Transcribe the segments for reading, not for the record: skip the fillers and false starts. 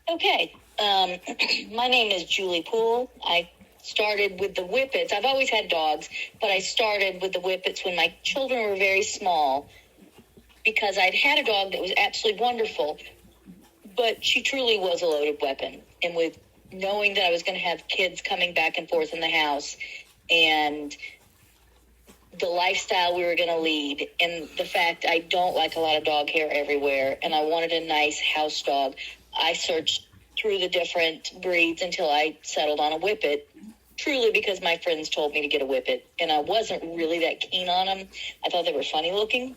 Okay. My name is Julie Poole. I started with the Whippets. I've always had dogs, but I started with the Whippets when my children were very small because I'd had a dog that was absolutely wonderful, but she truly was a loaded weapon. And with knowing that I was going to have kids coming back and forth in the house and the lifestyle we were going to lead and the fact I don't like a lot of dog hair everywhere and I wanted a nice house dog, I searched through the different breeds until I settled on a Whippet, truly because my friends told me to get a Whippet, and I wasn't really that keen on them. I thought they were funny looking.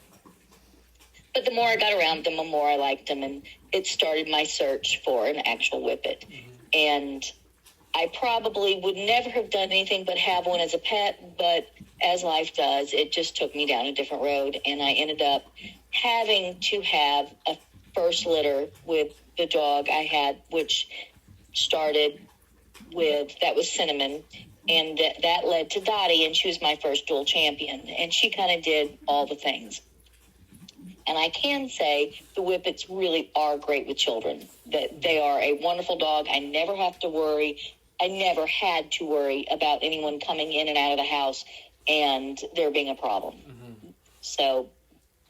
But the more I got around them, the more I liked them, and it started my search for an actual Whippet. Mm-hmm. And I probably would never have done anything but have one as a pet, but as life does, it just took me down a different road, and I ended up having to have a first litter with the dog I had, which started with, that was Cinnamon, and that led to Dottie, and she was my first dual champion, and she kind of did all the things. And I can say the Whippets really are great with children. That they are a wonderful dog. I never have to worry. I never had to worry about anyone coming in and out of the house and there being a problem. Mm-hmm. So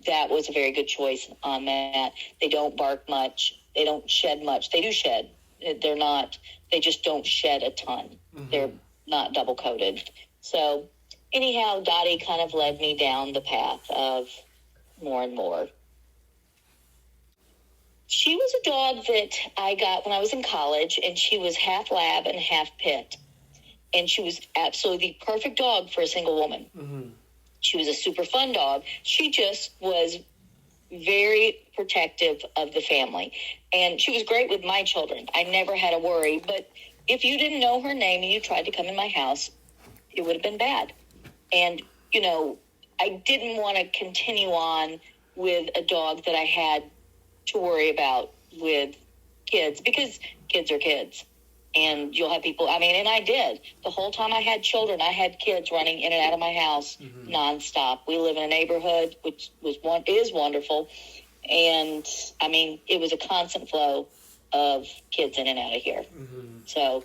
that was a very good choice on that. They don't bark much. They don't shed much. They do shed. They just don't shed a ton. Mm-hmm. They're not double coated. So anyhow, Dottie kind of led me down the path of more and more. She was a dog that I got when I was in college, and she was half lab and half pit. And she was absolutely the perfect dog for a single woman. Mm-hmm. She was a super fun dog. She just was very protective of the family. And she was great with my children. I never had a worry. But if you didn't know her name and you tried to come in my house, it would have been bad. And, I didn't want to continue on with a dog that I had to worry about with kids, because kids are kids. And you'll have people, and I did. The whole time I had children, I had kids running in and out of my house nonstop. We live in a neighborhood, which is wonderful. And, it was a constant flow of kids in and out of here. Mm-hmm. So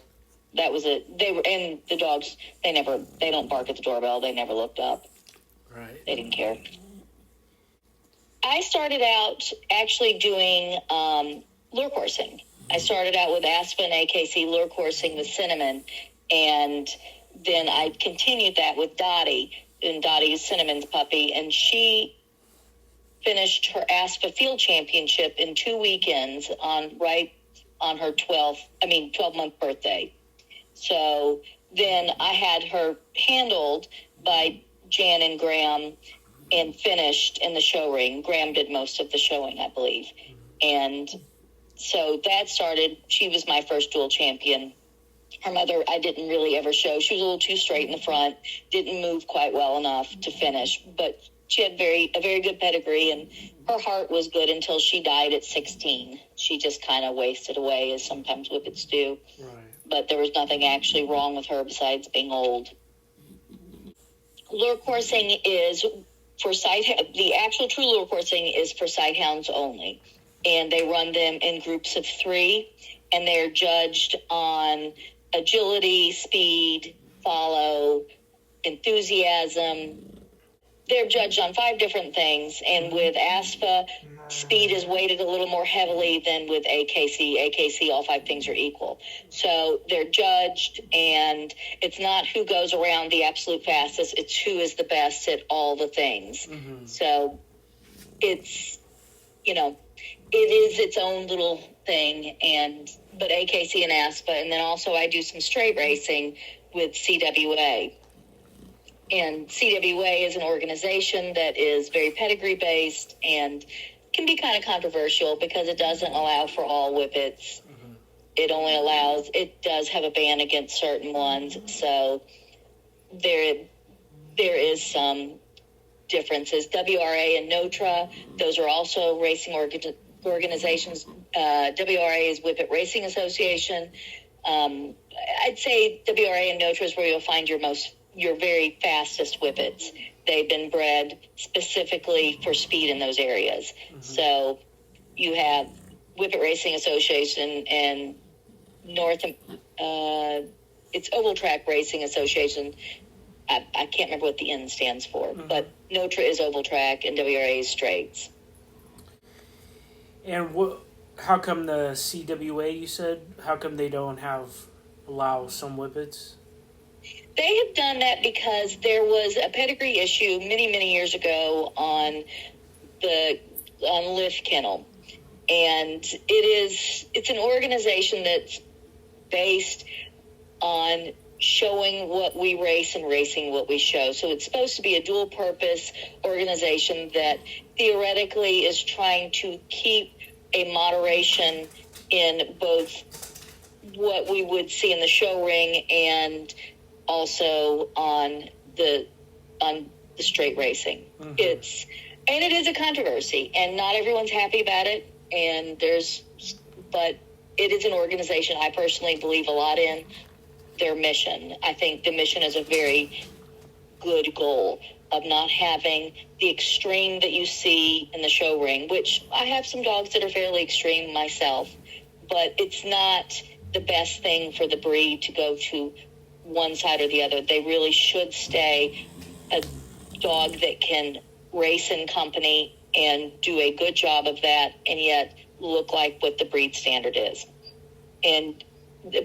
that was it. And the dogs, they don't bark at the doorbell. They never looked up. Right. They didn't care. I started out actually doing lure coursing. I started out with Aspa and AKC lure coursing with Cinnamon, and then I continued that with Dottie, and Dottie is Cinnamon's puppy, and she finished her Aspa field championship in 2 weekends right on her 12-month birthday. So then I had her handled by Jan and Graham and finished in the show ring. Graham did most of the showing, I believe. And so that started. She was my first dual champion. Her mother, I didn't really ever show. She was a little too straight in the front, didn't move quite well enough to finish, but she had a very good pedigree, and her heart was good until she died at 16. She just kind of wasted away, as sometimes Whippets do. Right. But there was nothing actually wrong with her besides being old. Lure coursing is for the actual true lure coursing is for sighthounds only. And they run them in groups of 3, and they're judged on agility, speed, follow, enthusiasm. They're judged on 5 different things, and with ASPA, speed is weighted a little more heavily than with AKC. AKC, all 5 things are equal. So they're judged, and it's not who goes around the absolute fastest, it's who is the best at all the things. Mm-hmm. So it's, it is its own little thing, but AKC and ASPA, and then also I do some straight racing with CWA. And CWA is an organization that is very pedigree-based and can be kind of controversial because it doesn't allow for all Whippets. Mm-hmm. It does have a ban against certain ones. So there is some differences. WRA and NOTRA, those are also racing organizations. WRA is Whippet Racing Association. I'd say WRA and NOTRA is where you'll find your very fastest Whippets. They've been bred specifically for speed in those areas. Mm-hmm. So you have Whippet Racing Association and it's Oval Track Racing Association. I can't remember what the N stands for, but NOTRA is Oval Track and WRA is Straights. And how come the CWA, you said, how come they don't allow some Whippets? They have done that because there was a pedigree issue many, many years ago on Lift Kennel. And it's an organization that's based on showing what we race and racing what we show. So it's supposed to be a dual purpose organization that theoretically is trying to keep a moderation in both what we would see in the show ring and also on the straight racing. And it is a controversy, and not everyone's happy about it. But it is an organization I personally believe a lot in. Their mission. I think the mission is a very good goal of not having the extreme that you see in the show ring, which I have some dogs that are fairly extreme myself, but it's not the best thing for the breed to go to one side or the other. They really should stay a dog that can race in company and do a good job of that and yet look like what the breed standard is. And the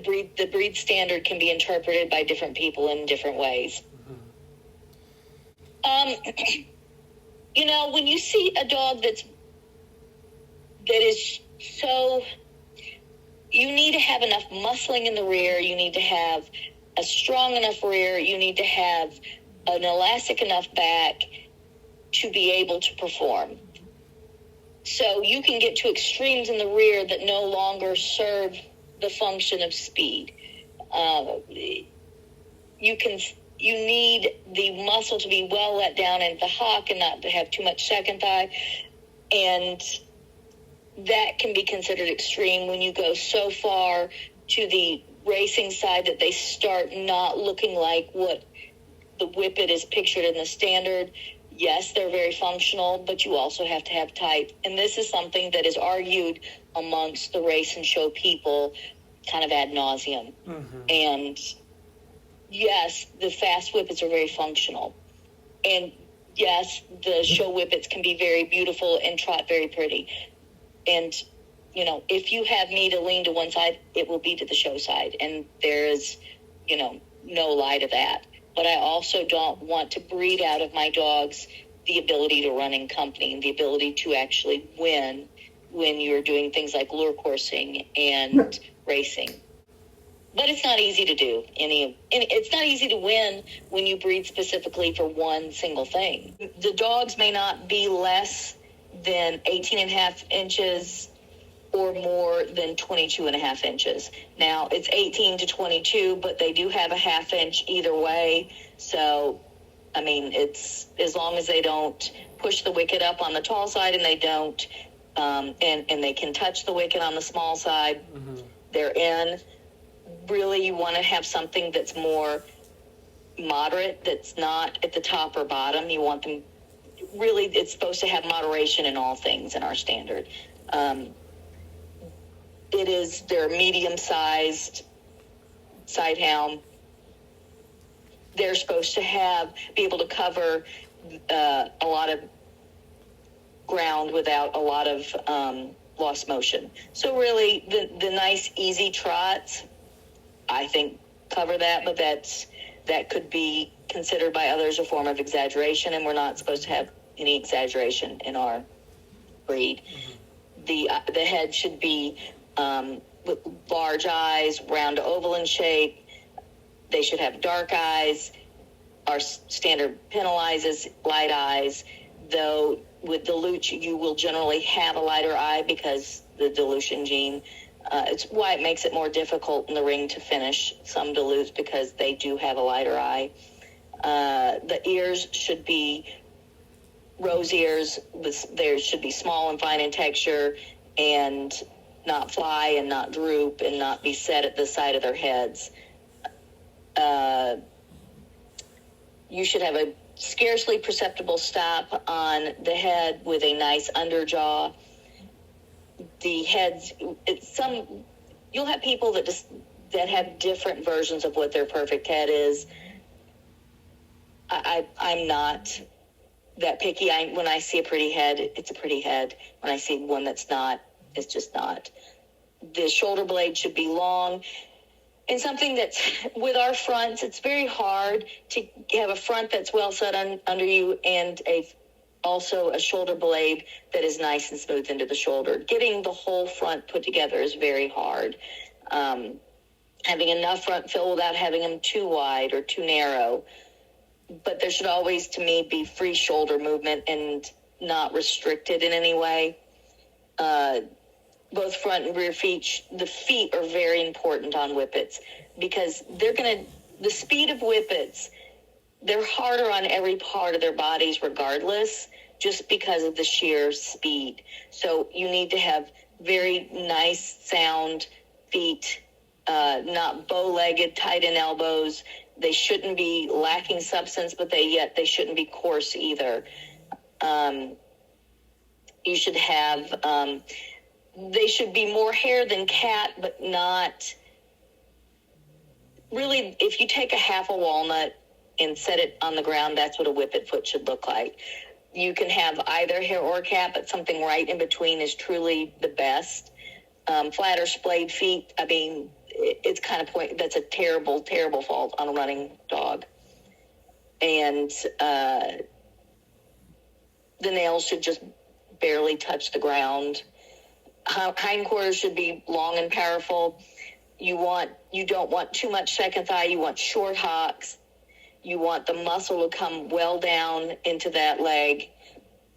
breed standard can be interpreted by different people in different ways. When you see a dog that is so, you need to have enough muscling in the rear, you need to have a strong enough rear, you need to have an elastic enough back to be able to perform. So you can get to extremes in the rear that no longer serve the function of speed. You need the muscle to be well let down in the hock and not to have too much second thigh. And that can be considered extreme when you go so far to the racing side that they start not looking like what the Whippet is pictured in the standard. Yes, they're very functional, but you also have to have type. And this is something that is argued amongst the race and show people kind of ad nauseum. And yes, the fast Whippets are very functional. And yes, the show Whippets can be very beautiful and trot very pretty. And, if you have me to lean to one side, it will be to the show side. And there is, no lie to that. But I also don't want to breed out of my dogs the ability to run in company and the ability to actually win when you're doing things like lure coursing and racing. But it's not easy to do. It's not easy to win when you breed specifically for one single thing. The dogs may not be less than 18 and a half inches or more than 22 and a half inches. Now, it's 18 to 22, but they do have a half inch either way. So, it's as long as they don't push the wicket up on the tall side and they don't, and they can touch the wicket on the small side, they're in. Really, you want to have something that's more moderate, that's not at the top or bottom. You want them, really, it's supposed to have moderation in all things in our standard. They're medium-sized sighthound. They're supposed to be able to cover a lot of ground without a lot of lost motion. So really, the nice, easy trots, I think, cover that, but that could be considered by others a form of exaggeration, and we're not supposed to have any exaggeration in our breed. The head should be with large eyes, round to oval in shape. They should have dark eyes. Our standard penalizes light eyes, though with dilute you will generally have a lighter eye because the dilution gene. It's why it makes it more difficult in the ring to finish some dilutes because they do have a lighter eye. The ears should be rose ears. They should be small and fine in texture and not fly and not droop and not be set at the side of their heads. You should have a scarcely perceptible stop on the head with a nice underjaw. the heads, you'll have people that have different versions of what their perfect head is. I'm not that picky. When I see a pretty head, it's a pretty head. When I see one that's not, it's just not. The shoulder blade should be long. And something that's, with our fronts, it's very hard to have a front that's well set under you and also a shoulder blade that is nice and smooth into the shoulder. Getting the whole front put together is very hard. Having enough front fill without having them too wide or too narrow. But there should always, to me, be free shoulder movement and not restricted in any way. Both front and rear feet, the feet are very important on Whippets because the speed of Whippets, they're harder on every part of their bodies regardless, just because of the sheer speed. So you need to have very nice sound feet, not bow-legged, tight in elbows. They shouldn't be lacking substance, but they shouldn't be coarse either. You should have, they should be more hair than cat, but not really. If you take a half a walnut and set it on the ground, that's what a Whippet foot should look like. You can have either hair or cat, but something right in between is truly the best. Flat or splayed feet, I mean, it's kind of that's a terrible, terrible fault on a running dog. And the nails should just barely touch the ground. Hindquarters should be long and powerful. You don't want too much second thigh. You want short hocks. You want the muscle to come well down into that leg.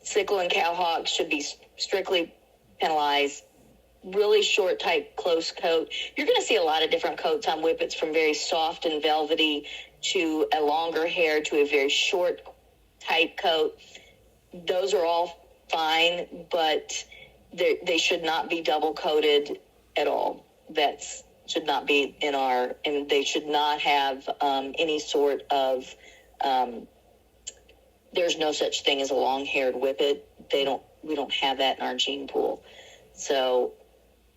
Sickle and cow hocks should be strictly penalized. Really short, tight, close coat. You're going to see a lot of different coats on Whippets, from very soft and velvety to a longer hair to a very short, tight coat. Those are all fine, but they should not be double coated at all. That should not be and they should not have any sort of, there's no such thing as a long-haired Whippet. We don't have that in our gene pool. So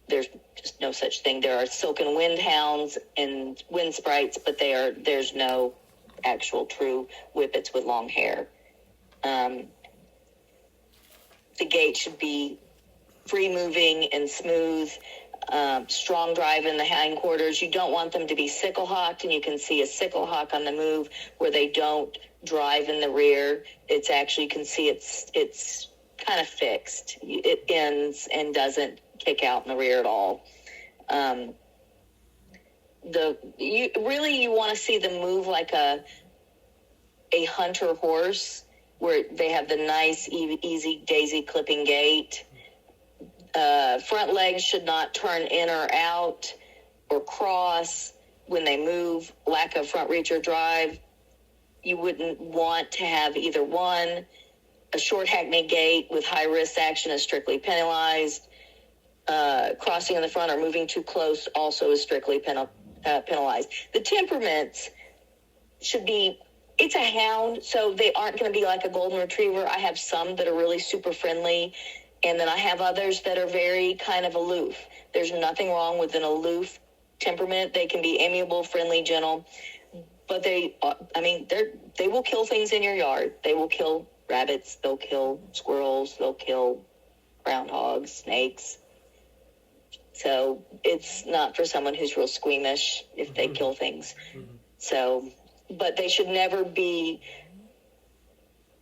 there's just no such thing. There are silken wind hounds and wind sprites, but there's no actual true Whippets with long hair. The gait should be free-moving and smooth, strong drive in the hindquarters. You don't want them to be sickle-hocked, and you can see a sickle-hock on the move where they don't drive in the rear. It's actually, you can see it's kind of fixed. It ends and doesn't kick out in the rear at all. You want to see them move like a hunter horse, where they have the nice, easy daisy clipping gait. Front legs should not turn in or out or cross when they move. Lack of front reach or drive. You wouldn't want to have either one. A short hackney gait with high wrist action is strictly penalized. Crossing in the front or moving too close also is strictly penalized. The temperaments should be, it's a hound, so they aren't going to be like a golden retriever. I have some that are really super friendly, and then I have others that are very kind of aloof. There's nothing wrong with an aloof temperament. They can be amiable, friendly, gentle, but they will kill things in your yard. They will kill rabbits, they'll kill squirrels, they'll kill groundhogs, snakes. So it's not for someone who's real squeamish if they kill things. So, but they should never be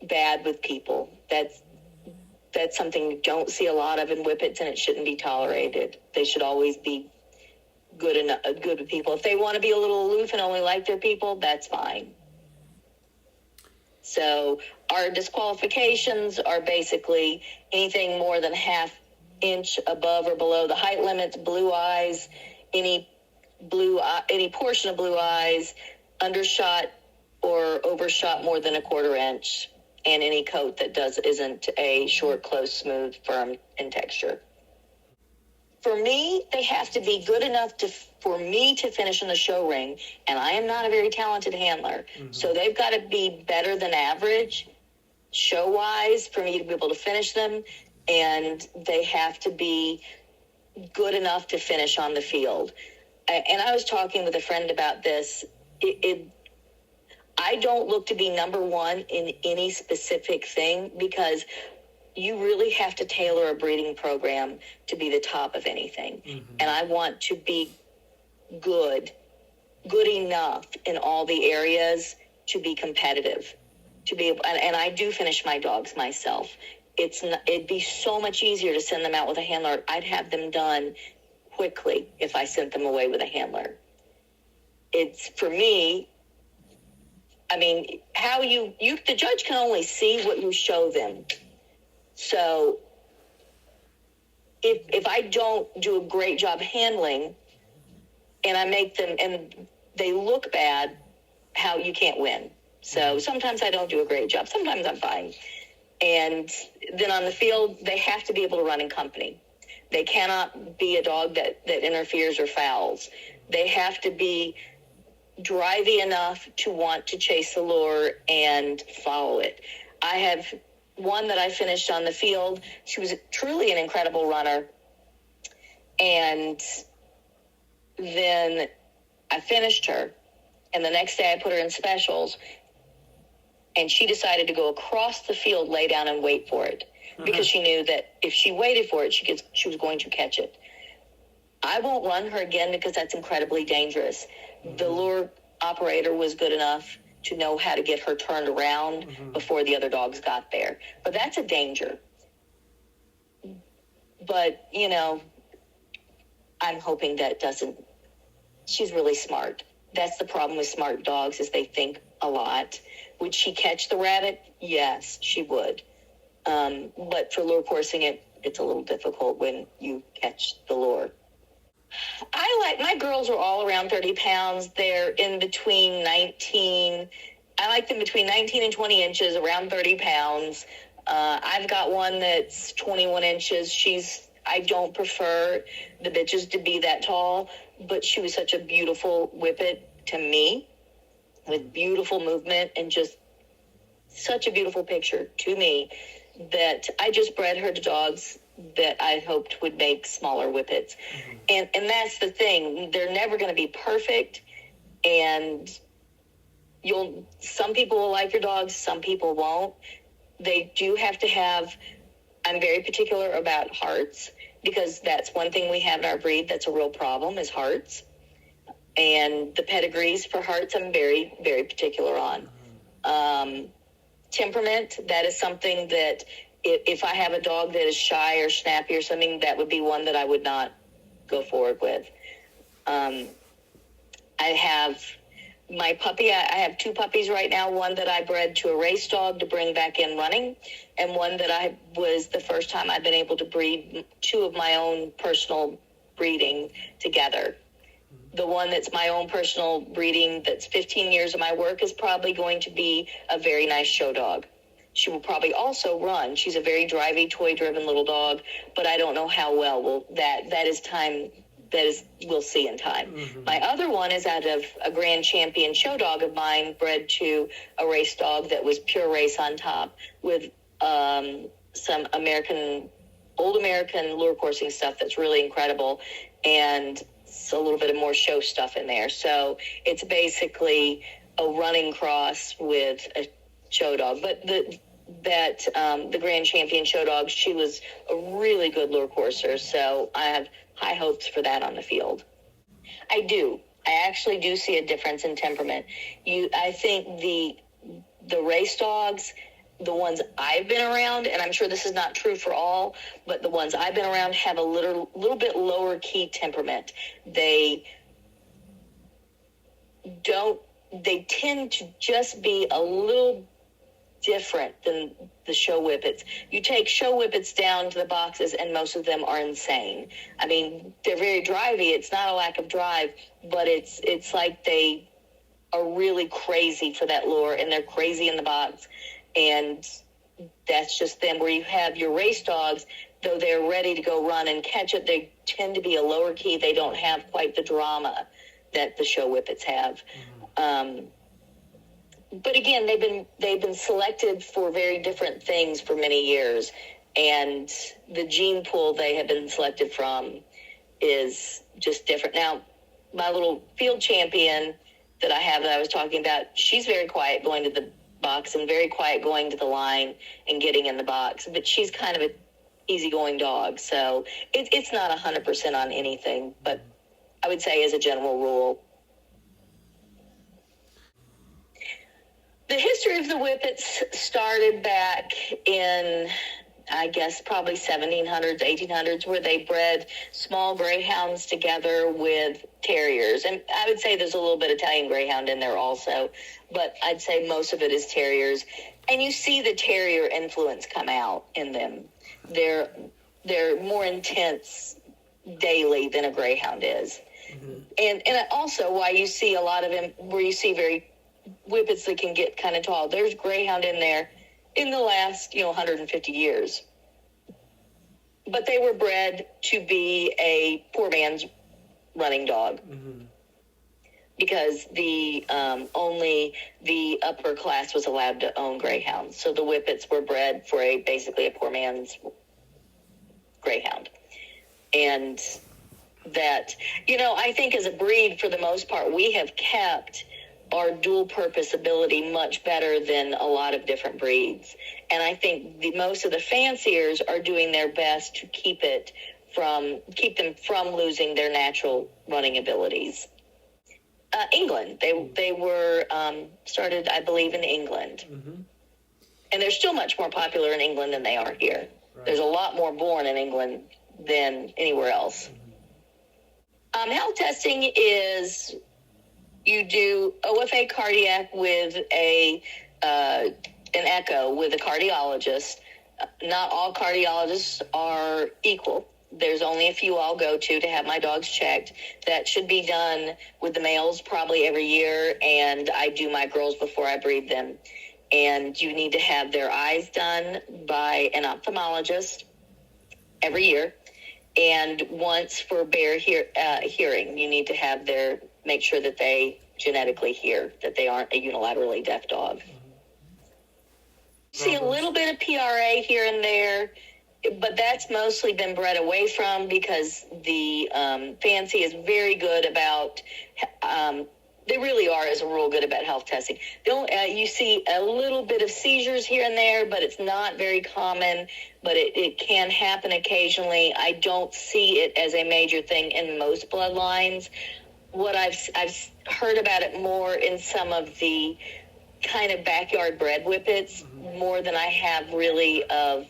bad with people. That's something you don't see a lot of in Whippets, and it shouldn't be tolerated. They should always be good with people. If they want to be a little aloof and only like their people, that's fine. So our disqualifications are basically anything more than half inch above or below the height limits, blue eyes, any portion of blue eyes, undershot or overshot more than a quarter inch, and any coat that isn't a short, close, smooth, firm in texture. For me, they have to be good enough for me to finish in the show ring, and I am not a very talented handler. So they've got to be better than average show-wise for me to be able to finish them. and they have to be good enough to finish on the field. And I was talking with a friend about this. I don't look to be number one in any specific thing, because you really have to tailor a breeding program to be the top of anything. Mm-hmm. And I want to be good enough in all the areas to be competitive, to be able, and I do finish my dogs myself. It'd be so much easier to send them out with a handler. I'd have them done quickly if I sent them away with a handler. It's, for me, I mean, how the judge can only see what you show them. So if I don't do a great job handling, and I make them, and they look bad, how you can't win. So sometimes I don't do a great job. Sometimes I'm fine. And then on the field, they have to be able to run in company. They cannot be a dog that interferes or fouls. They have to be drivey enough to want to chase the lure and follow it. I have one that I finished on the field. She was truly an incredible runner. And then I finished her. And the next day I put her in specials. And she decided to go across the field, lay down, and wait for it. Mm-hmm. Because she knew that if she waited for it, she was going to catch it. I won't run her again because that's incredibly dangerous. Mm-hmm. The lure operator was good enough to know how to get her turned around before the other dogs got there. But that's a danger. But, I'm hoping that doesn't... She's really smart. That's the problem with smart dogs, is they think a lot. Would she catch the rabbit? Yes, she would. But for lure coursing, it's a little difficult when you catch the lure. My girls are all around 30 pounds. They're in between 19. I like them between 19 and 20 inches, around 30 pounds. I've got one that's 21 inches. I don't prefer the bitches to be that tall, but she was such a beautiful whippet to me, with beautiful movement and just such a beautiful picture to me, that I just bred her to dogs that I hoped would make smaller whippets. Mm-hmm. And that's the thing. They're never going to be perfect. And some people will like your dogs, some people won't. They do have to have, I'm very particular about hearts, because that's one thing we have in our breed that's a real problem, is hearts. And the pedigrees for hearts I'm very, very particular on. Temperament, that is something that if I have a dog that is shy or snappy or something, that would be one that I would not go forward with. I have my puppy. I have two puppies right now, one that I bred to a race dog to bring back in running, and one that was the first time I've been able to breed two of my own personal breeding together. The one that's my own personal breeding, that's 15 years of my work, is probably going to be a very nice show dog. She will probably also run. She's a very drivey, toy-driven little dog, but I don't know how well. That is time. We'll see in time. Mm-hmm. My other one is out of a grand champion show dog of mine, bred to a race dog that was pure race on top, with some old American lure coursing stuff that's really incredible, and a little bit of more show stuff in there. So it's basically a running cross with a show dog. But the grand champion show dog, she was a really good lure courser. So I have high hopes for that on the field. I do. I actually do see a difference in temperament. I think the race dogs, the ones I've been around, and I'm sure this is not true for all, but the ones I've been around have a little bit lower key temperament. They tend to just be a little different than the show whippets. You take show whippets down to the boxes and most of them are insane. I mean, they're very drivey. It's not a lack of drive, but it's like they are really crazy for that lure, and they're crazy in the box. And that's just them. Where you have your race dogs, though they're ready to go run and catch it, they tend to be a lower key. They don't have quite the drama that the show whippets have. Mm-hmm. But again, they've been selected for very different things for many years. and the gene pool they have been selected from is just different. Now, my little field champion that I have that I was talking about, she's very quiet going to the box and very quiet going to the line and getting in the box, but she's kind of an easygoing dog, so it's not 100% on anything, but I would say as a general rule. The history of the Whippets started back in, I guess, probably 1700s, 1800s, where they bred small greyhounds together with terriers. And I would say there's a little bit of Italian greyhound in there also, but I'd say most of it is terriers. And you see the terrier influence come out in them. They're more intense daily than a greyhound is. Mm-hmm. And also why you see a lot of them, where you see very Whippets that can get kind of tall. There's greyhound in there in the last, 150 years. But they were bred to be a poor man's running dog. Mm-hmm. Because only the upper class was allowed to own greyhounds. So the Whippets were bred for basically a poor man's greyhound. And that, I think as a breed, for the most part, we have kept our dual purpose ability much better than a lot of different breeds. And I think most of the fanciers are doing their best to keep them from losing their natural running abilities. England, they were started, I believe, in England. Mm-hmm. And they're still much more popular in England than they are here. Right. There's a lot more born in England than anywhere else. Mm-hmm. Health testing is, you do OFA cardiac with an echo with a cardiologist. Not all cardiologists are equal. There's only a few I'll go to have my dogs checked. That should be done with the males probably every year, and I do my girls before I breed them. And you need to have their eyes done by an ophthalmologist every year. And once for hearing, you need to make sure that they genetically hear, that they aren't a unilaterally deaf dog. See a little bit of PRA here and there, but that's mostly been bred away from because the fancy is very good about, they really are, as a rule, good about health testing. You see a little bit of seizures here and there, but it's not very common, but it can happen occasionally. I don't see it as a major thing in most bloodlines. What I've heard about it more in some of the kind of backyard bred Whippets, more than I have really of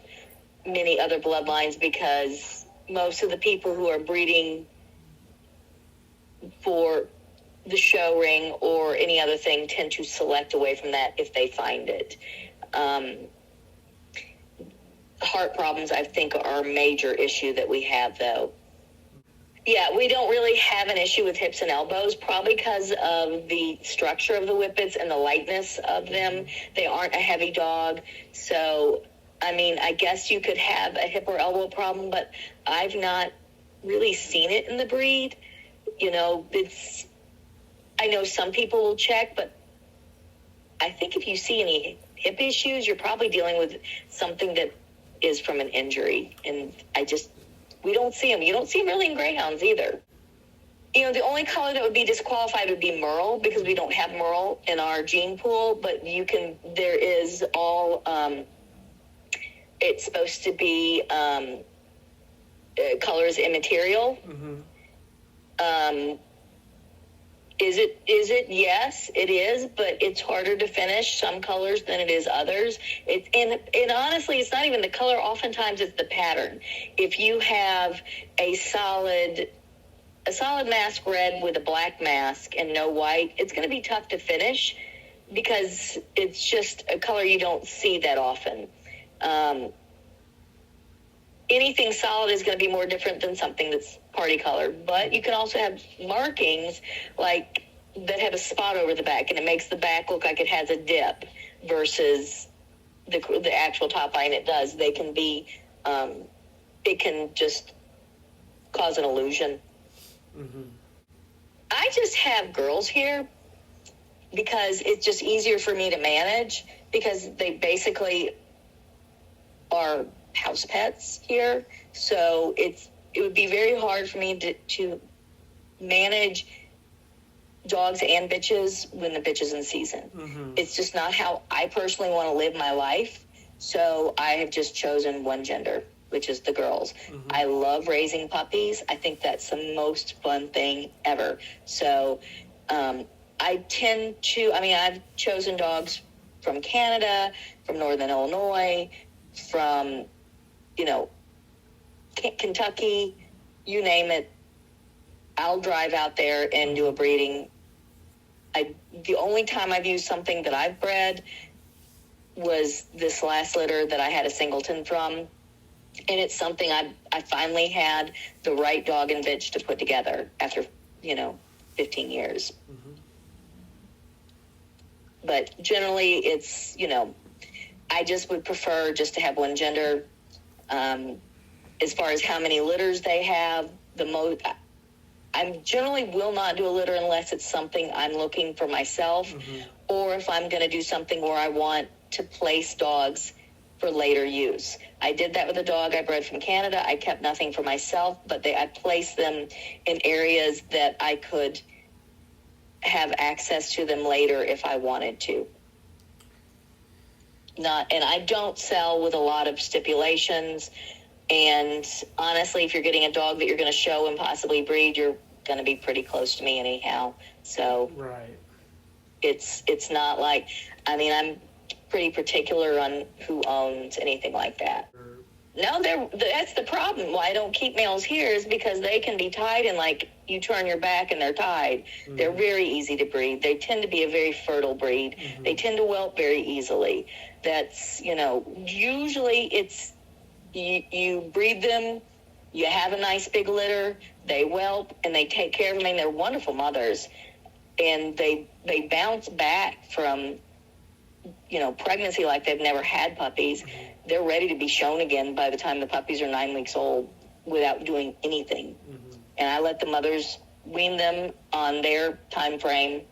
many other bloodlines, because most of the people who are breeding for the show ring or any other thing tend to select away from that if they find it. Heart problems, I think, are a major issue that we have, though. Yeah, we don't really have an issue with hips and elbows, probably because of the structure of the Whippets and the lightness of them. They aren't a heavy dog. So, I guess you could have a hip or elbow problem, but I've not really seen it in the breed. I know some people will check, but I think if you see any hip issues, you're probably dealing with something that is from an injury. And we don't see them. You don't see them really in greyhounds either. The only color that would be disqualified would be merle, because we don't have merle in our gene pool, but there is all, it's supposed to be colors immaterial. Mm-hmm. Is it? Yes, it is, but it's harder to finish some colors than it is others. And honestly, it's not even the color. Oftentimes it's the pattern. If you have a solid mask red with a black mask and no white, it's going to be tough to finish because it's just a color you don't see that often. Anything solid is going to be more different than something that's party colored, but you can also have markings like that have a spot over the back, and it makes the back look like it has a dip versus the actual top line. It does. They can be, it can just cause an illusion. Mm-hmm. I just have girls here because it's just easier for me to manage, because they basically are house pets here. So it would be very hard for me to manage dogs and bitches when the bitch is in season. Mm-hmm. It's just not how I personally want to live my life. So I have just chosen one gender, which is the girls. Mm-hmm. I love raising puppies. I think that's the most fun thing ever. So I've chosen dogs from Canada, from Northern Illinois, from, Kentucky, you name it. I'll drive out there and do a breeding. The only time I've used something that I've bred was this last litter that I had a singleton from. And it's something I finally had the right dog and bitch to put together after, 15 years. Mm-hmm. But generally it's, I just would prefer just to have one gender. As far as how many litters they have, I generally will not do a litter unless it's something I'm looking for myself, mm-hmm. or if I'm going to do something where I want to place dogs for later use. I did that with a dog I bred from Canada. I kept nothing for myself, but I placed them in areas that I could have access to them later if I wanted to. And I don't sell with a lot of stipulations. And honestly, if you're getting a dog that you're going to show and possibly breed, you're going to be pretty close to me anyhow. So right. It's not like, I'm pretty particular on who owns anything like that. No, that's the problem. Why I don't keep males here is because they can be tied and you turn your back and they're tied. Mm-hmm. They're very easy to breed. They tend to be a very fertile breed. Mm-hmm. They tend to whelp very easily. That's, usually it's, you breed them, you have a nice big litter, they whelp, and they take care of them, and they're wonderful mothers. And they bounce back from, pregnancy like they've never had puppies. Mm-hmm. They're ready to be shown again by the time the puppies are 9 weeks old without doing anything. Mm-hmm. And I let the mothers wean them on their time frame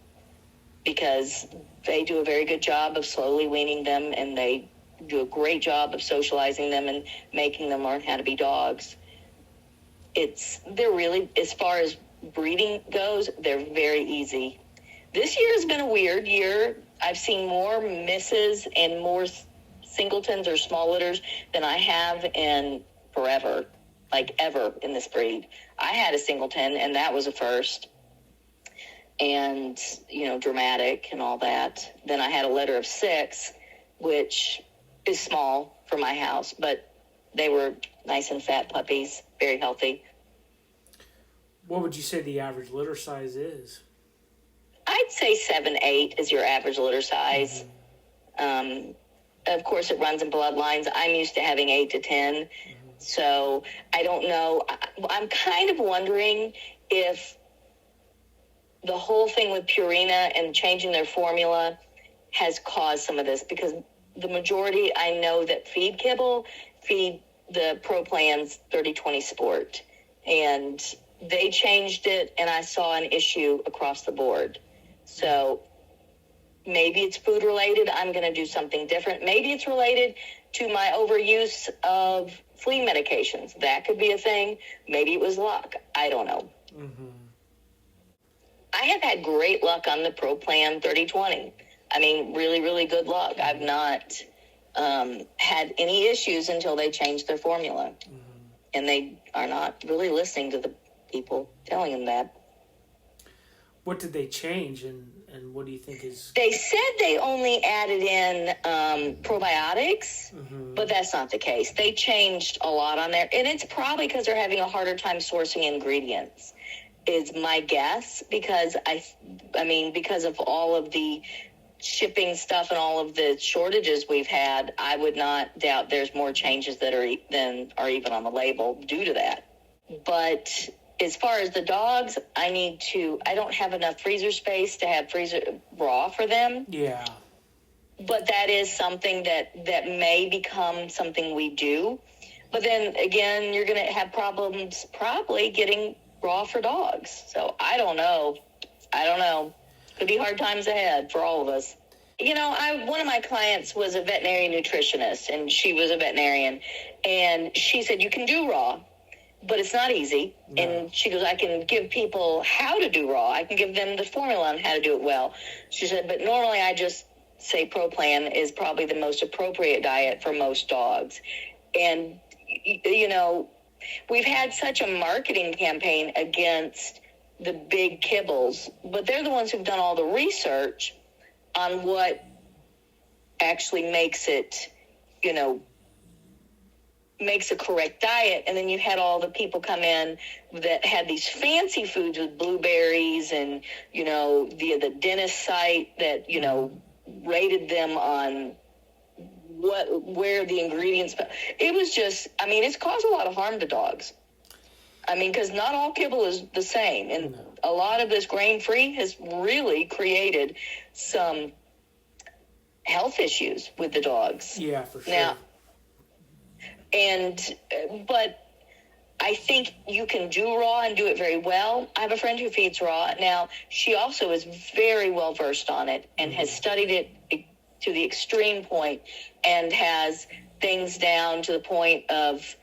because they do a very good job of slowly weaning them, and they do a great job of socializing them and making them learn how to be dogs. They're really, as far as breeding goes, they're very easy. This year has been a weird year. I've seen more misses and more singletons or small litters than I have in forever, ever in this breed. I had a singleton, and that was a first. And, dramatic and all that. Then I had a litter of 6, which is small for my house, but they were nice and fat puppies, very healthy. What would you say the average litter size is? I'd say 7-8 is your average litter size. Mm-hmm. Of course, it runs in bloodlines. I'm used to having 8 to 10. Mm-hmm. So I don't know. I'm kind of wondering if the whole thing with Purina and changing their formula has caused some of this, because the majority I know that feed kibble, feed the Pro Plans 30-20 Sport. And they changed it, and I saw an issue across the board. So maybe it's food related. I'm going to do something different. Maybe it's related to my overuse of flea medications. That could be a thing. Maybe it was luck. I don't know. Mm-hmm. I have had great luck on the Pro Plan 30-20. Really, really good luck. I've not had any issues until they changed their formula. Mm-hmm. And they are not really listening to the people telling them that. What did they change, and what do you think is... They said they only added in probiotics, mm-hmm. but that's not the case. They changed a lot on there, and it's probably because they're having a harder time sourcing ingredients, is my guess, because because of all of the shipping stuff and all of the shortages we've had, I would not doubt there's more changes that are even on the label due to that. But as far as the dogs, I don't have enough freezer space to have freezer raw for them. Yeah. But that is something that may become something we do. But then again, you're going to have problems probably getting raw for dogs. So I don't know. Could be hard times ahead for all of us. One of my clients was a veterinary nutritionist, and she was a veterinarian, and she said, you can do raw, but it's not easy. No. And she goes, I can give people how to do raw. I can give them the formula on how to do it well. She said, but normally I just say ProPlan is probably the most appropriate diet for most dogs. And, we've had such a marketing campaign against the big kibbles, but they're the ones who've done all the research on what actually makes it, makes a correct diet. And then you had all the people come in that had these fancy foods with blueberries and, the dentist site that, rated them on where the ingredients. It was just, it's caused a lot of harm to dogs. Because not all kibble is the same. And a lot of this grain-free has really created some health issues with the dogs. Yeah, for sure. Now, but I think you can do raw and do it very well. I have a friend who feeds raw. Now, she also is very well versed on it and has studied it to the extreme point and has things down to the point of,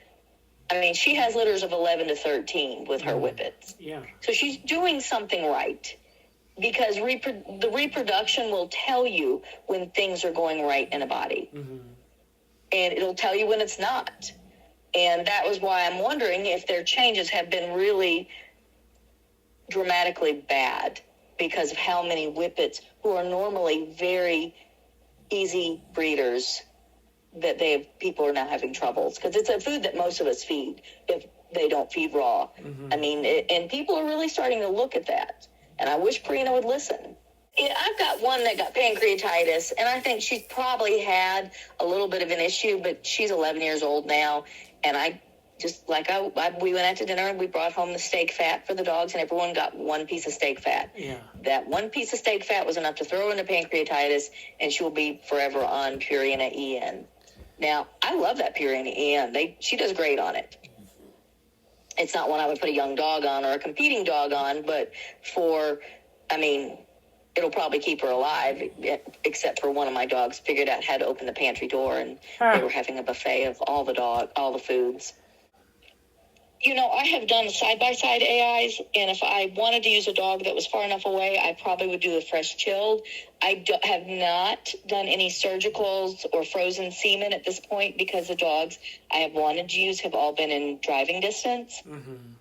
she has litters of 11 to 13 with her Whippets. Yeah. So she's doing something right, because the reproduction will tell you when things are going right in a body. Mm-hmm. And it'll tell you when it's not. And that was why I'm wondering if their changes have been really dramatically bad because of how many Whippets, who are normally very easy breeders, that people are now having troubles. Because it's a food that most of us feed if they don't feed raw. Mm-hmm. And people are really starting to look at that. And I wish Purina would listen. Yeah, I've got one that got pancreatitis, and I think she's probably had a little bit of an issue, but she's 11 years old now, and we went out to dinner, and we brought home the steak fat for the dogs, and everyone got one piece of steak fat. Yeah. That one piece of steak fat was enough to throw her into pancreatitis, and she will be forever on Purina EN. Now, I love that Purina EN. She does great on it. It's not one I would put a young dog on or a competing dog on, but it'll probably keep her alive, except for one of my dogs figured out how to open the pantry door, and they were having a buffet of all the foods. I have done side-by-side AIs, and if I wanted to use a dog that was far enough away, I probably would do the fresh chilled. I have not done any surgicals or frozen semen at this point, because the dogs I have wanted to use have all been in driving distance. Mm-hmm.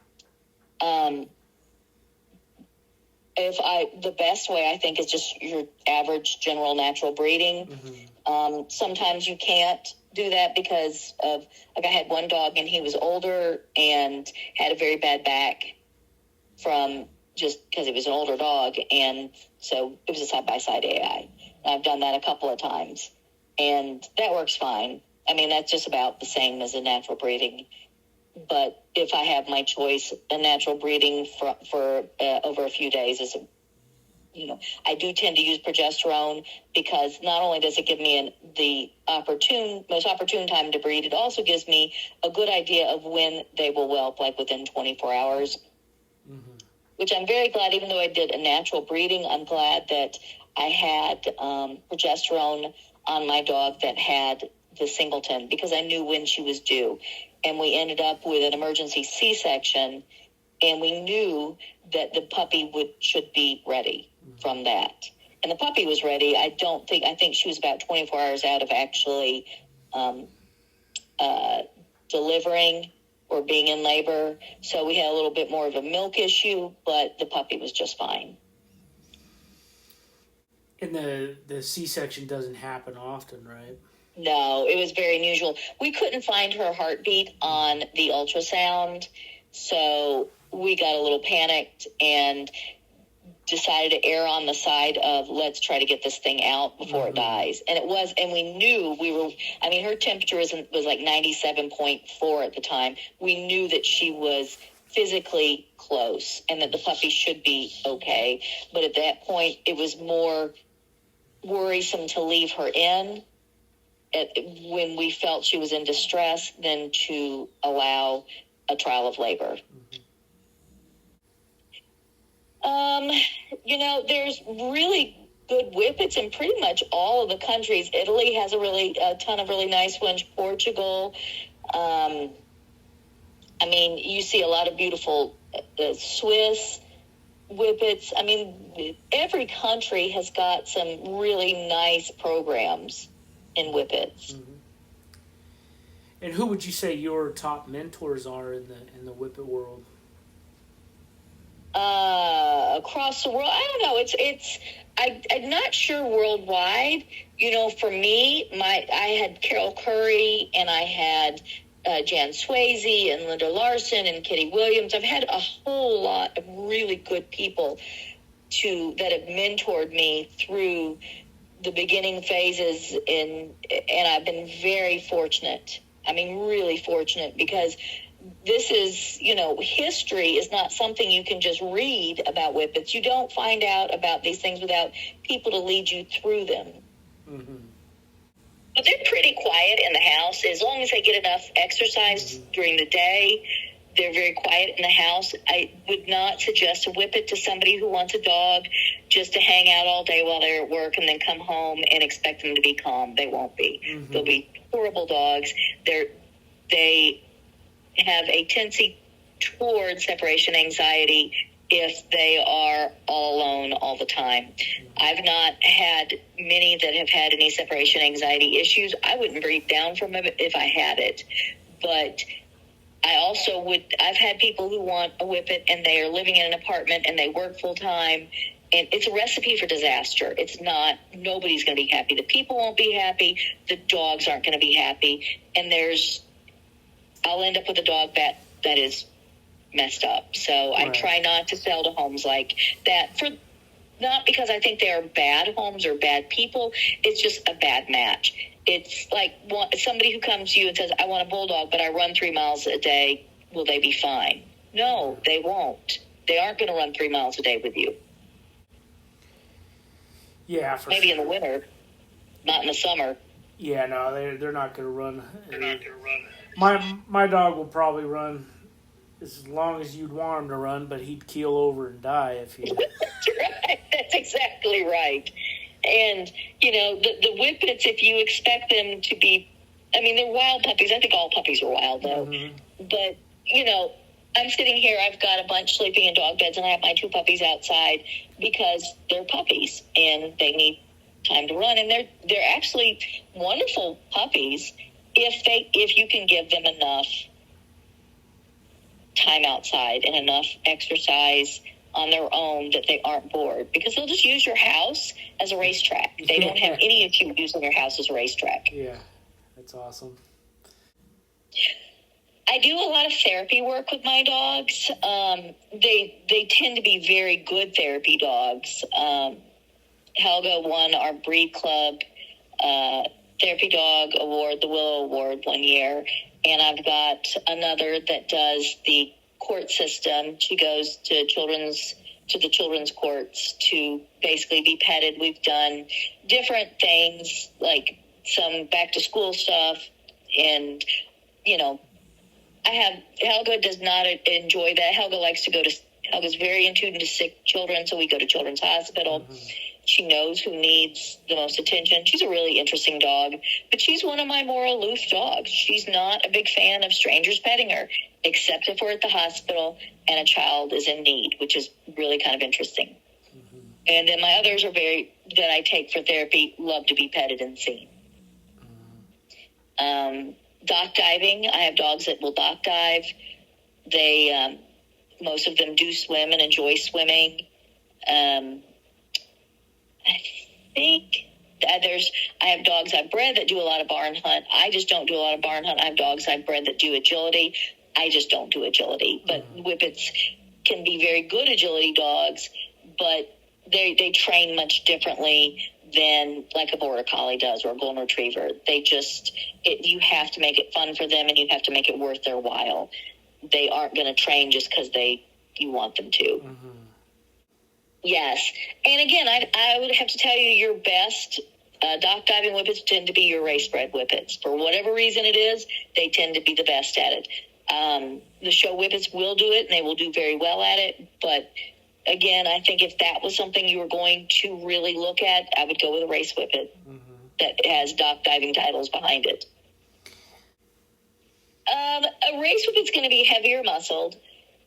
The best way, I think, is just your average general natural breeding. Mm-hmm. Sometimes you can't do that because of, I had one dog and he was older and had a very bad back from just because he was an older dog. And so it was a side-by-side AI. I've done that a couple of times, and that works fine. That's just about the same as a natural breeding. But if I have my choice, a natural breeding for over a few days is, I do tend to use progesterone, because not only does it give me the most opportune time to breed, it also gives me a good idea of when they will whelp, like within 24 hours. Mm-hmm. Which I'm very glad, even though I did a natural breeding, I'm glad that I had progesterone on my dog that had the singleton, because I knew when she was due. And we ended up with an emergency C-section, and we knew that the puppy should be ready from that. And the puppy was ready. I think she was about 24 hours out of actually delivering or being in labor. So we had a little bit more of a milk issue, but the puppy was just fine. And the C-section doesn't happen often, right? No, it was very unusual. We couldn't find her heartbeat on the ultrasound, so we got a little panicked and decided to err on the side of, let's try to get this thing out before it dies. And we knew her temperature was like 97.4 at the time. We knew that she was physically close and that the puppy should be okay. But at that point, it was more worrisome to leave her in when we felt she was in distress than to allow a trial of labor. Mm-hmm. There's really good Whippets in pretty much all of the countries. Italy has a ton of really nice ones. Portugal. I mean, you see a lot of beautiful Swiss Whippets. I mean, every country has got some really nice programs in Whippets. Mm-hmm. And who would you say your top mentors are in the Whippet world? Across the world, I don't know. I'm not sure worldwide. You know, for me, I had Carol Curry, and I had Jan Swayze and Linda Larson and Kitty Williams. I've had a whole lot of really good people that have mentored me through the beginning phases, and I've been very fortunate. I mean, really fortunate, because this is, you know, history is not something you can just read about Whippets. You don't find out about these things without people to lead you through them. Mm-hmm. But they're pretty quiet in the house. As long as they get enough exercise during the day, they're very quiet in the house. I would not suggest a Whippet to somebody who wants a dog just to hang out all day while they're at work and then come home and expect them to be calm. They won't be. Mm-hmm. They'll be horrible dogs. They have a tendency toward separation anxiety if they are all alone all the time. I've not had many that have had any separation anxiety issues. I wouldn't breathe down from it if I had it. But I've had people who want a Whippet and they are living in an apartment and they work full time, and it's a recipe for disaster. It's not, nobody's going to be happy. The people won't be happy. The dogs aren't going to be happy. And I'll end up with a dog that is messed up. So right. I try not to sell to homes like that, not because I think they are bad homes or bad people. It's just a bad match. It's like somebody who comes to you and says, I want a bulldog, but I run 3 miles a day. Will they be fine? No, they won't. They aren't going to run 3 miles a day with you. Yeah, maybe in the winter, not in the summer. Yeah, no, they're not going to run. They're not going to run. My dog will probably run as long as you'd want him to run, but he'd keel over and die if you... That's right. That's exactly right. And, you know, the Whippets, if you expect them to be... I mean, they're wild puppies. I think all puppies are wild, though. Mm-hmm. But, you know, I'm sitting here, I've got a bunch sleeping in dog beds, and I have my 2 puppies outside because they're puppies, and they need time to run. And they're actually wonderful puppies if you can give them enough time outside and enough exercise on their own that they aren't bored, because they'll just use your house as a racetrack. They don't have any issue using your house as a racetrack. Yeah, that's awesome. I do a lot of therapy work with my dogs. They tend to be very good therapy dogs. Helga won our Breed Club Therapy Dog Award, the Willow Award, 1 year. And I've got another that does the court system. She goes to the children's courts to basically be petted. We've done different things, like some back to school stuff. And, you know, Helga does not enjoy that. Helga's very in tune to sick children, so we go to Children's Hospital. Mm-hmm. She knows who needs the most attention. She's a really interesting dog, but she's one of my more aloof dogs. She's not a big fan of strangers petting her, except if we're at the hospital and a child is in need, which is really kind of interesting. Mm-hmm. And then my others that I take for therapy, love to be petted and seen. Mm-hmm. Dock diving. I have dogs that will dock dive. They, most of them do swim and enjoy swimming. I think I have dogs I've bred that do a lot of barn hunt. I just don't do a lot of barn hunt. I have dogs I've bred that do agility. I just don't do agility. But Whippets can be very good agility dogs, but they train much differently than like a border collie does or a golden retriever. You have to make it fun for them, and you have to make it worth their while. They aren't going to train just because you want them to. Mm-hmm. Yes. And again, I would have to tell you, your best dock diving Whippets tend to be your race-bred Whippets. For whatever reason it is, they tend to be the best at it. The show Whippets will do it, and they will do very well at it, but again, I think if that was something you were going to really look at, I would go with a race whippet that has diving titles behind it. A race whippet's going to be heavier muscled.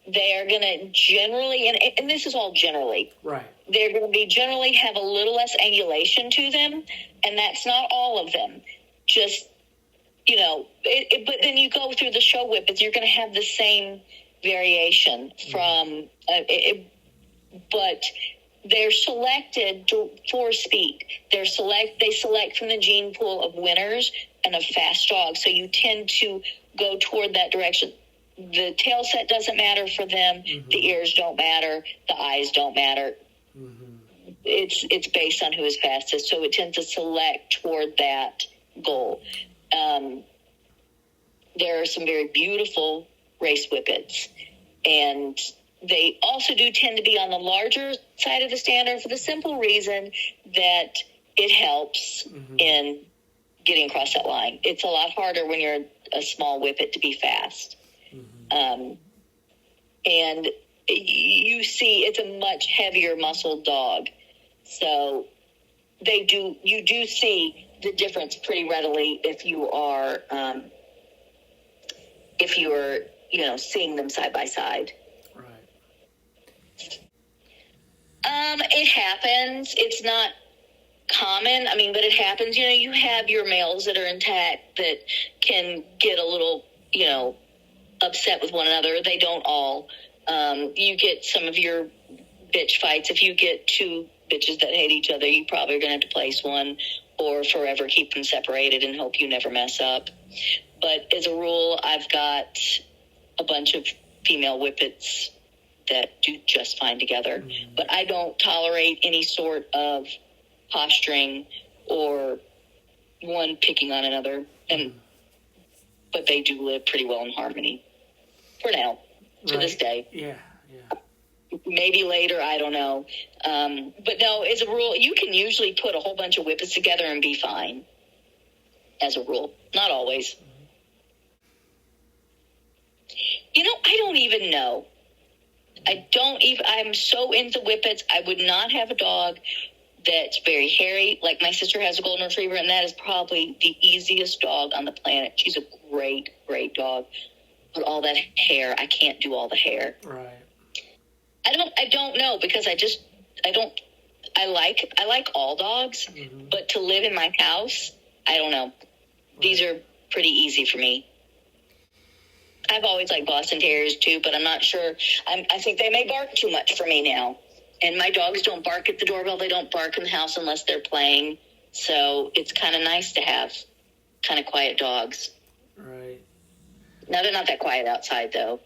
They are going to generally, and this is all generally, right? They're going to be generally have a little less angulation to them, and that's not all of them. Just, but then you go through the show whippets, you're going to have the same variation from, but they're selected for speed. They select from the gene pool of winners and of fast dogs, so you tend to go toward that direction. The tail set doesn't matter for them. The ears don't matter. The eyes don't matter. It's based on who is fastest, so it tends to select toward that goal. There are some very beautiful race whippets, and they also do tend to be on the larger side of the standard for the simple reason that it helps in getting across that line. It's a lot harder when you're a small whippet to be fast. And you see it's a much heavier muscled dog. So you do see the difference pretty readily if you're seeing them side by side. Right. It happens. It's not common. But it happens. You have your males that are intact that can get a little, upset with one another. They don't all. You get some of your bitch fights. If you get two bitches that hate each other, you probably are going to have to place one or forever keep them separated and hope you never mess up. But as a rule, I've got a bunch of female whippets that do just fine together. But I don't tolerate any sort of posturing or one picking on another. But they do live pretty well in harmony for now, to this day. Yeah. Maybe later, I don't know. But no, as a rule, you can usually put a whole bunch of whippets together and be fine, as a rule. Not always. I don't even know. I'm so into whippets. I would not have a dog that's very hairy. Like my sister has a golden retriever, and that is probably the easiest dog on the planet. She's a great, great dog. But all that hair, I can't do all the hair. Right. I don't know, because I like all dogs, but to live in my house, I don't know. Right. These are pretty easy for me. I've always liked Boston Terriers too, but I'm not sure. I think they may bark too much for me now. And my dogs don't bark at the doorbell. They don't bark in the house unless they're playing. So it's kind of nice to have kind of quiet dogs. Right. Now, they're not that quiet outside, though.